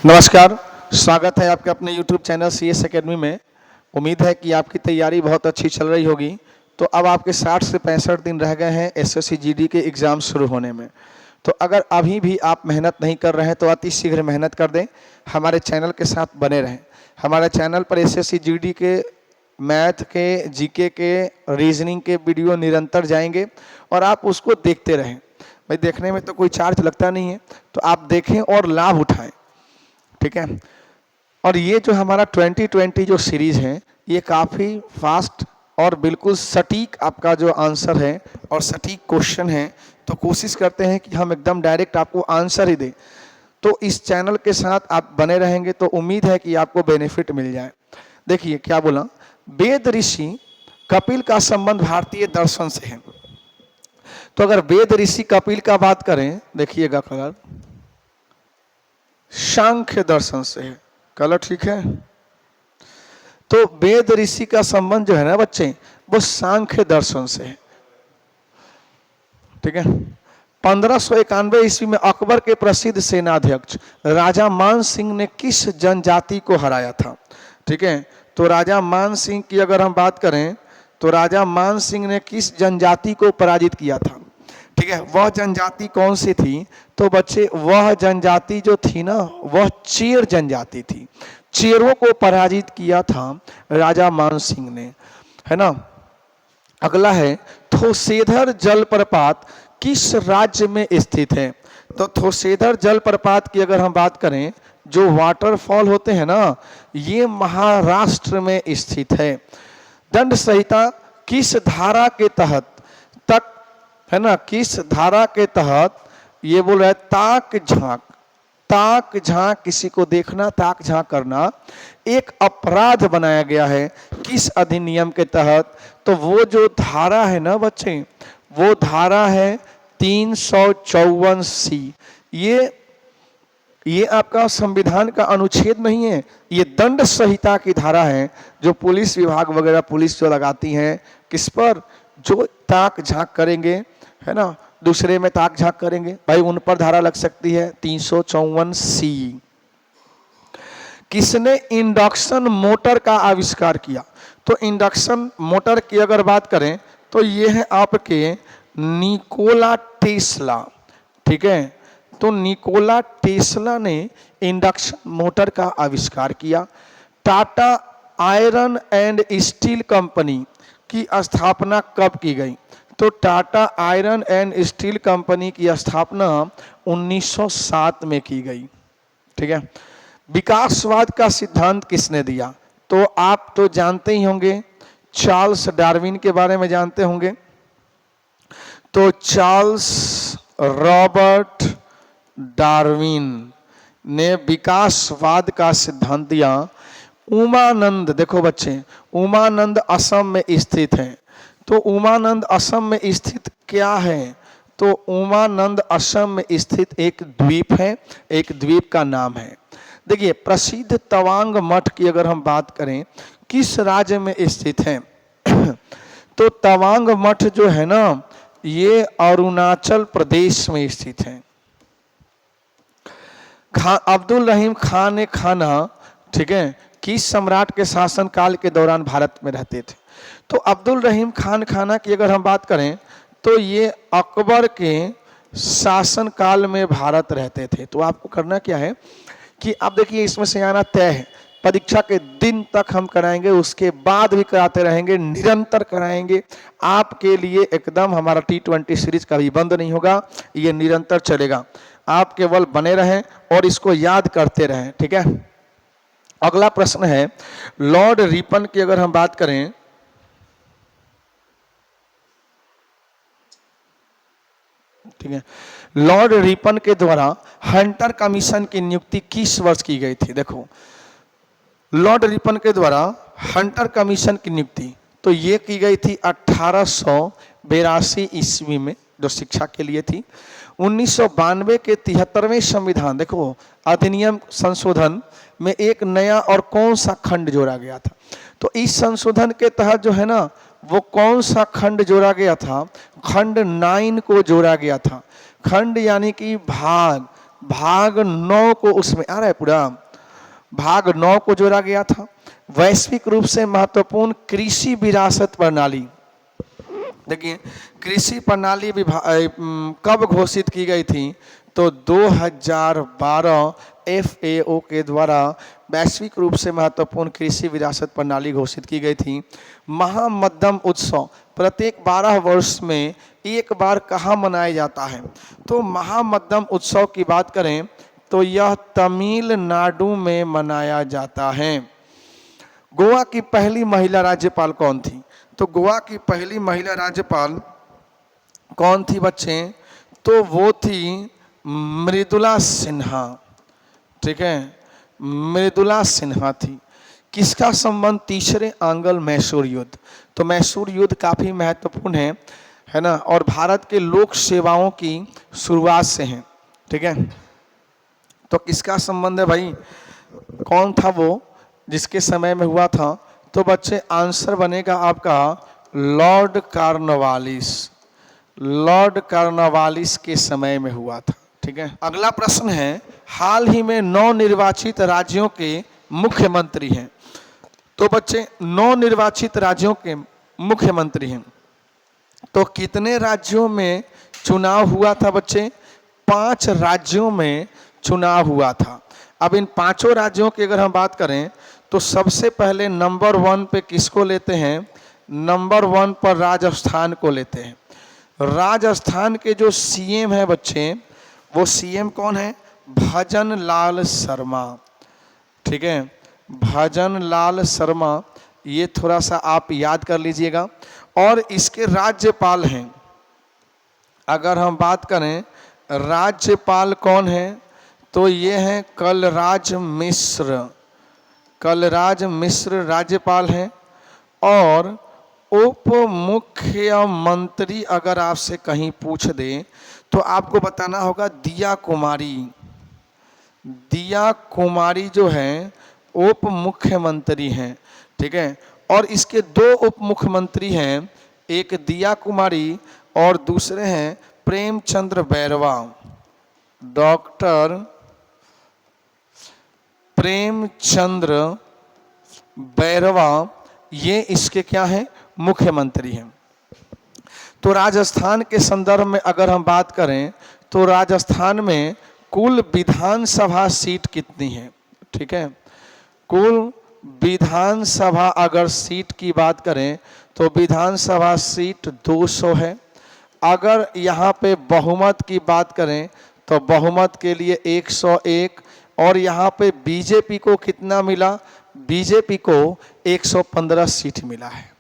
नमस्कार, स्वागत है आपके अपने YouTube चैनल CS एकेडमी में। उम्मीद है कि आपकी तैयारी बहुत अच्छी चल रही होगी। तो अब आपके 60 से 65 दिन रह गए हैं SSC GD के एग्ज़ाम शुरू होने में। तो अगर अभी भी आप मेहनत नहीं कर रहे हैं तो अति शीघ्र मेहनत कर दें, हमारे चैनल के साथ बने रहें। हमारे चैनल पर SSC GD के मैथ के, GK के, रीजनिंग के वीडियो निरंतर जाएंगे और आप उसको देखते रहें। भाई देखने में तो कोई चार्ज लगता नहीं है, तो आप देखें और लाभ उठाएं, ठीक है। और ये जो हमारा 2020 जो सीरीज़ है, ये काफ़ी फास्ट और बिल्कुल सटीक आपका जो आंसर है और सटीक क्वेश्चन है, तो कोशिश करते हैं कि हम एकदम डायरेक्ट आपको आंसर ही दें। तो इस चैनल के साथ आप बने रहेंगे तो उम्मीद है कि आपको बेनिफिट मिल जाए। देखिए क्या बोला, वेद ऋषि कपिल का संबंध भारतीय दर्शन से है। तो अगर वेद ऋषि कपिल का बात करें, देखिएगा कलर सांख्य दर्शन से है, कलर ठीक है। तो वेद ऋषि का संबंध जो है ना बच्चे, वो सांख्य दर्शन से है, ठीक है। 1591 ईस्वी में अकबर के प्रसिद्ध सेनाध्यक्ष राजा मान सिंह ने किस जनजाति को हराया था, ठीक है। तो राजा मान सिंह की अगर हम बात करें तो राजा मान सिंह ने किस जनजाति को पराजित किया था, ठीक है। वह जनजाति कौन सी थी, तो बच्चे वह जनजाति जो थी ना, वह चेर जनजाति थी। चेरों को पराजित किया था राजा मान सिंह ने, है ना। अगला है, थोसेधर जलप्रपात किस राज्य में स्थित है। तो थोसेधर जलप्रपात की अगर हम बात करें, जो वाटरफॉल होते हैं ना, ये महाराष्ट्र में स्थित है। दंड संहिता किस धारा के तहत तक, है ना, किस धारा के तहत, ये बोल रहा है ताक झांक। ताक झांक, किसी को देखना, ताक झांक करना एक अपराध बनाया गया है। किस अधिनियम के तहत, तो वो जो धारा है ना बच्चे, वो धारा है 354C। ये आपका संविधान का अनुच्छेद नहीं है, ये दंड संहिता की धारा है, जो पुलिस विभाग वगैरह पुलिस जो लगाती हैं, किस पर, जो ताक झांक करेंगे, है ना, दूसरे में ताक झांक करेंगे, भाई उन पर धारा लग सकती है 354C। किसने इंडक्शन मोटर का आविष्कार किया। तो इंडक्शन मोटर की अगर बात करें तो ये है आपके निकोला टेस्ला, ठीक है। तो निकोला टेस्ला ने इंडक्शन मोटर का आविष्कार किया। Tata iron and steel company की स्थापना कब की गई। तो Tata iron and steel company की स्थापना 1907 में की गई, ठीक है। विकासवाद का सिद्धांत किसने दिया। तो आप तो जानते ही होंगे, चार्ल्स डार्विन के बारे में जानते होंगे। तो चार्ल्स रॉबर्ट डार्विन ने विकासवाद का सिद्धांत दिया। उमानंद, देखो बच्चे, उमानंद असम में स्थित है। तो उमानंद असम में स्थित क्या है, तो उमानंद असम में स्थित एक द्वीप है, एक द्वीप का नाम है। देखिए प्रसिद्ध तवांग मठ की अगर हम बात करें, किस राज्य में स्थित है, तो तवांग मठ जो है ना, ये अरुणाचल प्रदेश में स्थित है। अब्दुल रहीम खान ने खाना, ठीक है, किस सम्राट के शासन काल के दौरान भारत में रहते थे। तो अब्दुल रहीम खान खाना की अगर हम बात करें तो ये अकबर के शासन काल में भारत रहते थे। तो आपको करना क्या है कि आप देखिए, इसमें से आना तय है, परीक्षा के दिन तक हम कराएंगे, उसके बाद भी कराते रहेंगे, निरंतर कराएंगे आपके लिए। एकदम हमारा T20 सीरीज कभी बंद नहीं होगा, ये निरंतर चलेगा। आप केवल बने रहें और इसको याद करते रहें, ठीक है। अगला प्रश्न है, लॉर्ड रिपन की अगर हम बात करें, ठीक है, लॉर्ड रिपन के द्वारा हंटर कमीशन की नियुक्ति किस वर्ष की गई थी। देखो लॉर्ड रिपन के द्वारा हंटर कमीशन की नियुक्ति तो ये की गई थी 1882 ईस्वी में, जो शिक्षा के लिए थी। 1992 के 73वें संविधान, देखो अधिनियम संशोधन में एक नया और कौन सा खंड जोड़ा गया था। तो इस संशोधन के तहत जो है ना, वो कौन सा खंड जोड़ा गया था, खंड 9 को जोड़ा गया था। खंड यानी कि भाग, भाग 9 को उसमें आ रहा है पूरा, भाग 9 को जोड़ा गया था। वैश्विक रूप से महत्वपूर्ण कृषि विरासत प्रणाली, देखिए कृषि प्रणाली कब घोषित की गई थी, तो 2012 FAO के द्वारा वैश्विक रूप से महत्वपूर्ण कृषि विरासत प्रणाली घोषित की गई थी। महामद्दम उत्सव प्रत्येक 12 वर्ष में एक बार कहाँ मनाया जाता है, तो महामद्दम उत्सव की बात करें तो यह तमिलनाडु में मनाया जाता है। गोवा की पहली महिला राज्यपाल कौन थी, तो गोवा की पहली महिला राज्यपाल कौन थी बच्चे, तो वो थी मृदुला सिन्हा। ठीक है, मृदुला सिन्हा थी। किसका संबंध तीसरे आंग्ल मैसूर युद्ध, तो मैसूर युद्ध काफी महत्वपूर्ण है ना, और भारत के लोक सेवाओं की शुरुआत से है। ठीक है, तो किसका संबंध है भाई, कौन था वो जिसके समय में हुआ था, तो बच्चे आंसर बनेगा आपका लॉर्ड कॉर्नवालिस, लॉर्ड कॉर्नवालिस के समय में हुआ था। ठीक है, अगला प्रश्न है, हाल ही में 9 निर्वाचित राज्यों के मुख्यमंत्री हैं, तो बच्चे 9 निर्वाचित राज्यों के मुख्यमंत्री हैं, तो कितने राज्यों में चुनाव हुआ था बच्चे, 5 राज्यों में चुनाव हुआ था। अब इन 5 राज्यों की अगर हम बात करें तो सबसे पहले नंबर 1 पे किसको लेते हैं, नंबर 1 पर राजस्थान को लेते हैं। राजस्थान के जो CM है बच्चे, वो CM कौन है, भजन लाल शर्मा। ठीक है, भजन लाल शर्मा, ये थोड़ा सा आप याद कर लीजिएगा। और इसके राज्यपाल हैं, अगर हम बात करें राज्यपाल कौन है, तो ये हैं कलराज मिश्र, कलराज मिश्र राज्यपाल हैं। और उप मुख्यमंत्री अगर आपसे कहीं पूछ दे तो आपको बताना होगा दिया कुमारी, दिया कुमारी जो है उप मुख्यमंत्री हैं। ठीक है, और इसके 2 उप मुख्यमंत्री हैं, एक दिया कुमारी और दूसरे हैं प्रेमचंद्र बैरवा, डॉक्टर प्रेमचंद्र बैरवा, ये इसके क्या हैं, मुख्यमंत्री हैं। तो राजस्थान के संदर्भ में अगर हम बात करें तो राजस्थान में कुल विधानसभा सीट कितनी है। ठीक है, कुल विधानसभा अगर सीट की बात करें तो विधानसभा सीट 200 है। अगर यहाँ पे बहुमत की बात करें तो बहुमत के लिए 101, और यहाँ पे बीजेपी को कितना मिला, बीजेपी को 115 सीट मिला है।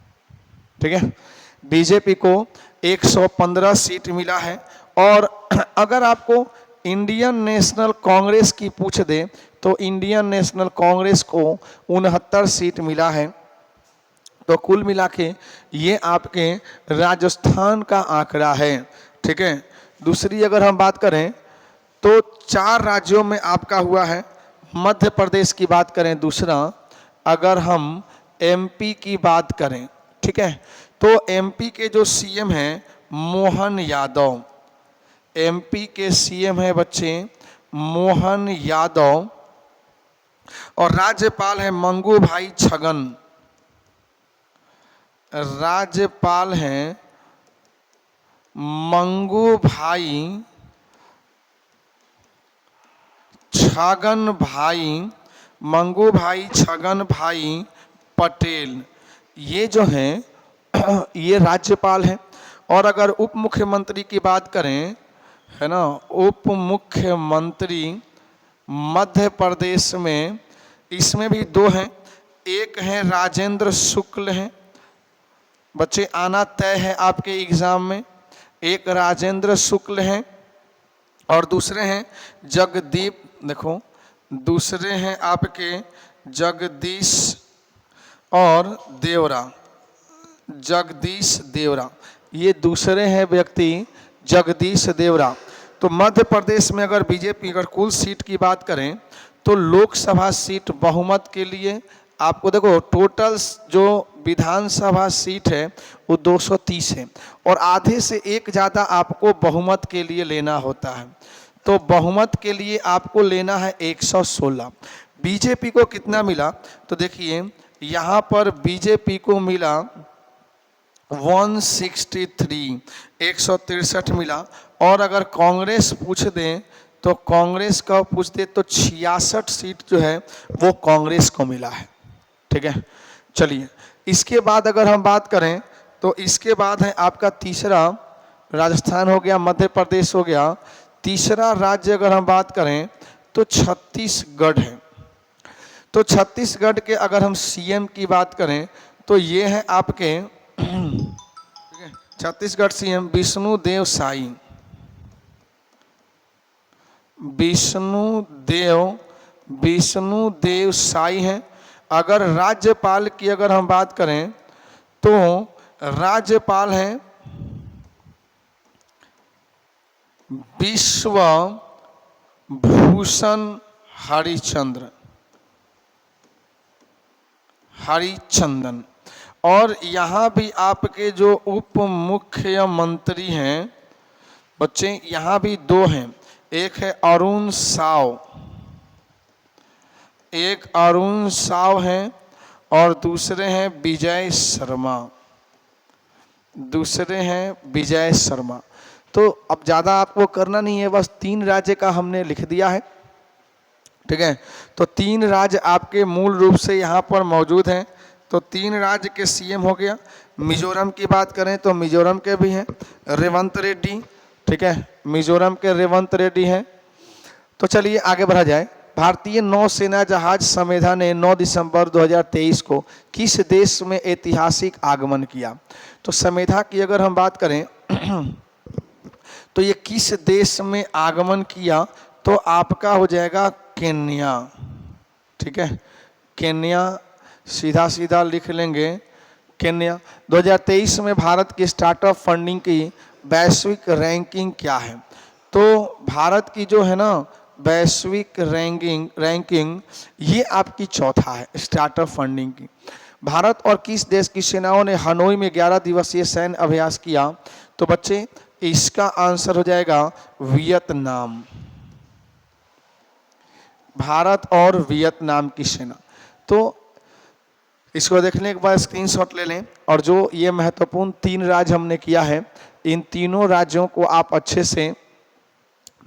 ठीक है, बीजेपी को 115 सीट मिला है। और अगर आपको इंडियन नेशनल कांग्रेस की पूछ दे तो इंडियन नेशनल कांग्रेस को 69 सीट मिला है। तो कुल मिला के ये आपके राजस्थान का आंकड़ा है। ठीक है, दूसरी अगर हम बात करें तो 4 राज्यों में आपका हुआ है। मध्य प्रदेश की बात करें दूसरा, अगर हम MP की बात करें, ठीक है, तो MP के जो CM हैं मोहन यादव, MP के CM है बच्चे मोहन यादव, और राज्यपाल है मंगू भाई छगन, राज्यपाल हैं मंगू भाई छगन भाई, मंगू भाई छगन भाई पटेल, ये जो हैं ये राज्यपाल हैं। और अगर उप मुख्यमंत्री की बात करें, है ना, उप मुख्यमंत्री मध्य प्रदेश में इसमें भी 2 हैं, एक हैं राजेंद्र शुक्ल हैं, बच्चे आना तय है आपके एग्जाम में, एक राजेंद्र शुक्ल हैं और दूसरे हैं जगदीप, देखो दूसरे हैं आपके जगदीश और देवरा, जगदीश देवरा, ये दूसरे हैं व्यक्ति जगदीश देवरा। तो मध्य प्रदेश में अगर बीजेपी अगर कुल सीट की बात करें तो लोकसभा सीट बहुमत के लिए आपको देखो टोटल जो विधानसभा सीट है वो 230 है और आधे से एक ज़्यादा आपको बहुमत के लिए लेना होता है। तो बहुमत के लिए आपको लेना है 116। बीजेपी को कितना मिला, तो देखिए यहाँ पर बीजेपी को मिला 163, 163 मिला। और अगर कांग्रेस पूछ दें तो कांग्रेस का पूछ दे तो 66 सीट जो है वो कांग्रेस को मिला है। ठीक है, चलिए इसके बाद अगर हम बात करें तो इसके बाद है आपका तीसरा, राजस्थान हो गया, मध्य प्रदेश हो गया। तीसरा राज्य अगर हम बात करें तो छत्तीसगढ़ है। तो छत्तीसगढ़ के अगर हम सीएम की बात करें तो ये है आपके छत्तीसगढ़ सीएम विष्णुदेव साई। विष्णुदेव साई हैं। अगर राज्यपाल की अगर हम बात करें तो राज्यपाल हैं विश्वभूषण हरिचंदन। और यहाँ भी आपके जो उप मुख्यमंत्री हैं बच्चे, यहाँ भी दो हैं, एक है अरुण साव हैं और दूसरे हैं विजय शर्मा। तो अब ज़्यादा आपको करना नहीं है, बस 3 राज्य का हमने लिख दिया है। ठीक है, तो 3 राज्य आपके मूल रूप से यहाँ पर मौजूद हैं। तो 3 राज्य के सीएम हो गया। मिजोरम की बात करें तो मिजोरम के भी हैं रेवंत रेड्डी। ठीक है, मिजोरम के रेवंत रेड्डी हैं। तो चलिए आगे बढ़ा जाए। भारतीय नौसेना जहाज समेधा ने 9 दिसंबर 2023 को किस देश में ऐतिहासिक आगमन किया। तो समेधा की अगर हम बात करें तो ये किस देश में आगमन किया, तो आपका हो जाएगा केन्या। ठीक है, केन्या सीधा सीधा लिख लेंगे केन्या। 2023 में भारत की स्टार्टअप फंडिंग की वैश्विक रैंकिंग क्या है। तो भारत की जो है ना वैश्विक रैंकिंग ये आपकी चौथा है स्टार्टअप फंडिंग की। भारत और किस देश की सेनाओं ने हनोई में 11 दिवसीय सैन्य अभ्यास किया। तो बच्चे इसका आंसर हो जाएगा वियतनाम। भारत और वियतनाम की सेना। तो इसको देखने के बाद स्क्रीनशॉट ले लें। और जो ये महत्वपूर्ण 3 राज्य हमने किया है, इन तीनों राज्यों को आप अच्छे से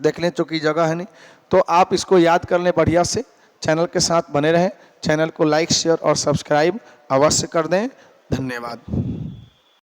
देख लें, चूँकि जगह है नहीं तो आप इसको याद कर लें बढ़िया से। चैनल के साथ बने रहें, चैनल को लाइक शेयर और सब्सक्राइब अवश्य कर दें। धन्यवाद।